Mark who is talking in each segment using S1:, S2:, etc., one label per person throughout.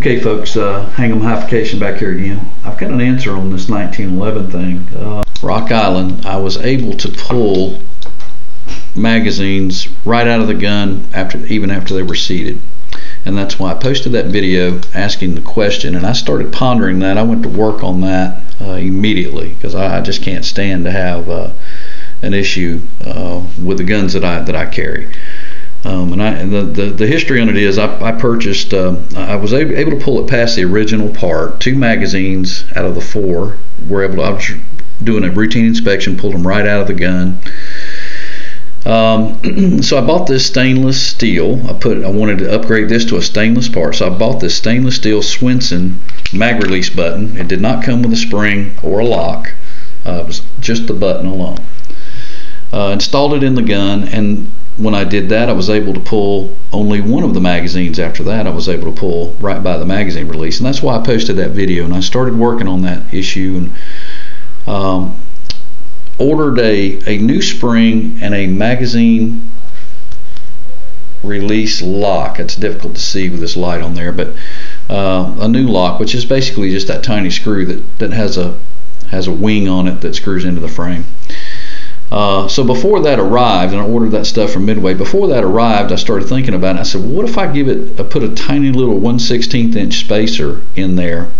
S1: Okay folks, hang-em-hification back here again. I've got an answer on this 1911 thing. Rock Island, I was able to pull magazines right out of the gun even after they were seated. And that's why I posted that video asking the question, and I started pondering that. I went to work on that immediately because I just can't stand to have an issue with the guns that I carry. The history on it is I purchased, I was able to pull it past the original part. 2 magazines out of the 4 were able to, I was doing a routine inspection, pulled them right out of the gun. So I bought this stainless steel. I wanted to upgrade this to a stainless part, so I bought this stainless steel Swenson mag release button. It did not come with a spring or a lock. It was just the button alone. Installed it in the gun, and when I did that, I was able to pull only one of the magazines. After that, I was able to pull right by the magazine release, and that's why I posted that video. And I started working on that issue and ordered a new spring and a magazine release lock. It's difficult to see with this light on there, but a new lock, which is basically just that tiny screw that has a wing on it that screws into the frame. So before that arrived, and I ordered that stuff from Midway, before that arrived, I started thinking about it. I said, well, what if I put a tiny little 1/16 inch spacer in there,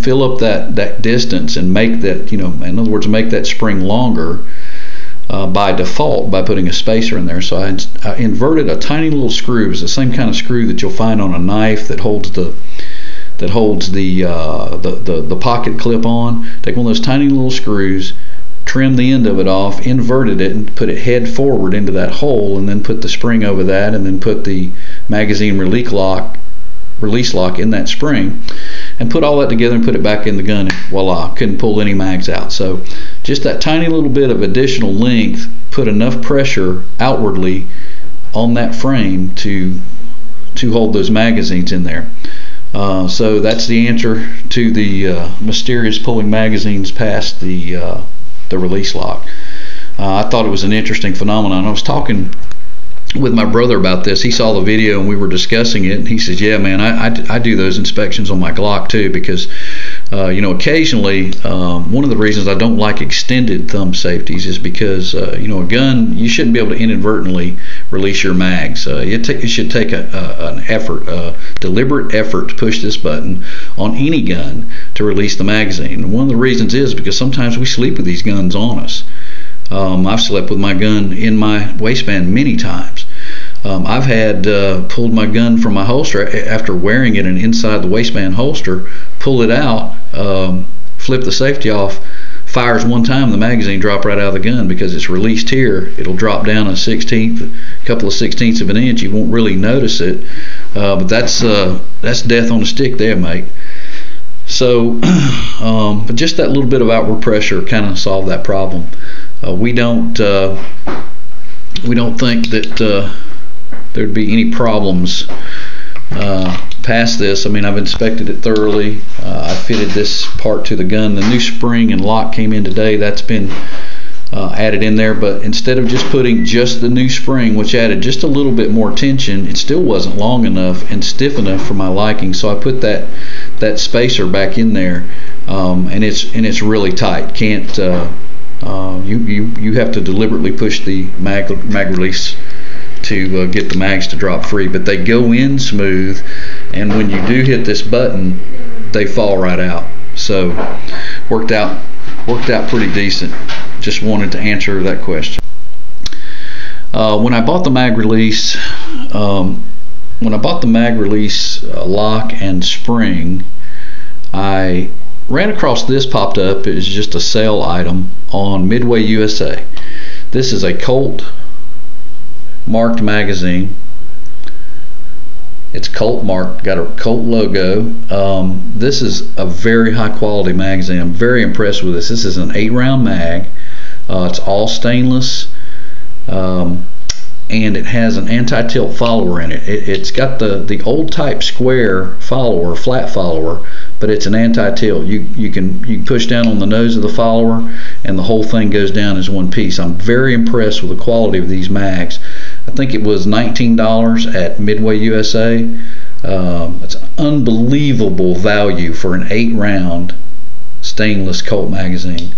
S1: fill up that distance, and make that, in other words, make that spring longer by default by putting a spacer in there. So I inverted a tiny little screw. It's the same kind of screw that you'll find on a knife that holds the pocket clip on. Take one of those tiny little screws, trim the end of it off, inverted it, and put it head forward into that hole, and then put the spring over that, and then put the magazine release lock in that spring, and put all that together and put it back in the gun, and voila, couldn't pull any mags out. So just that tiny little bit of additional length put enough pressure outwardly on that frame to hold those magazines in there. So that's the answer to the mysterious pulling magazines past the release lock. I thought it was an interesting phenomenon. I was talking with my brother about this. He saw the video and we were discussing it, and he says, yeah man, I do those inspections on my Glock too, because occasionally one of the reasons I don't like extended thumb safeties is because a gun, you shouldn't be able to inadvertently release your mags. It should take an effort, a deliberate effort, to push this button on any gun to release the magazine. And one of the reasons is because sometimes we sleep with these guns on us. I've slept with my gun in my waistband many times. I've had pulled my gun from my holster after wearing it and inside the waistband holster, pull it out, flip the safety off, fires one time, the magazine drop right out of the gun because it's released here. It'll drop down a couple of sixteenths of an inch. You won't really notice it, but that's death on a stick there, mate. So, but just that little bit of outward pressure kind of solved that problem. We don't think that there'd be any problems past this. I mean, I've inspected it thoroughly. I fitted this part to the gun. The new spring and lock came in today. That's been added in there, but instead of just putting just the new spring, which added just a little bit more tension, it still wasn't long enough and stiff enough for my liking. So I put that spacer back in there, and it's really tight. Can't you have to deliberately push the mag release to get the mags to drop free, but they go in smooth, and when you do hit this button, they fall right out. So worked out pretty decent. Just wanted to answer that question. When I bought the mag release, lock and spring, I ran across this, popped up. It was just a sale item on Midway USA. This is a Colt marked magazine. It's Colt marked, got a Colt logo. This is a very high quality magazine. I'm very impressed with this. This is an 8-round mag. It's all stainless, and it has an anti-tilt follower in it. It's got the old type square follower, flat follower, but it's an anti-tilt. You can push down on the nose of the follower, and the whole thing goes down as one piece. I'm very impressed with the quality of these mags. I think it was $19 at Midway USA. It's unbelievable value for an 8-round stainless Colt magazine.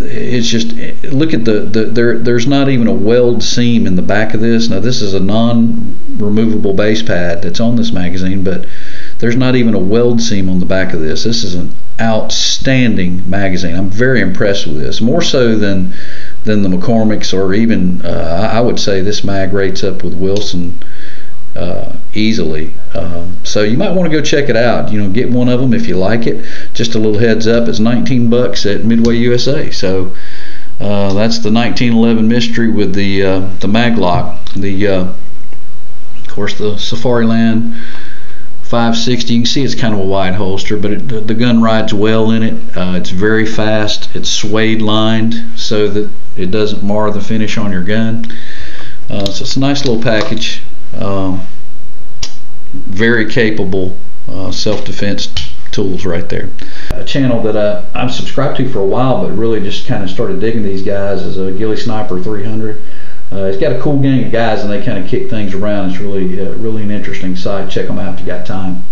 S1: It's just, look at there's not even a weld seam in the back of this. Now this is a non-removable base pad that's on this magazine, but there's not even a weld seam on the back of this. This is an outstanding magazine. I'm very impressed with this, more so than the McCormick's, or even I would say this mag rates up with Wilson easily. So you might want to go check it out. Get one of them if you like it. Just a little heads up, it's $19 at Midway USA. So that's the 1911 Mystery with the mag lock. Of course, the Safariland 560. You can see it's kind of a wide holster, but the gun rides well in it. It's very fast. It's suede lined so that it doesn't mar the finish on your gun. So it's a nice little package. Very capable self-defense tools right there. A channel that I've subscribed to for a while, but really just kind of started digging these guys, is a Ghillie Sniper 300. It's got a cool gang of guys, and they kind of kick things around. It's really an interesting site. Check them out if you got time.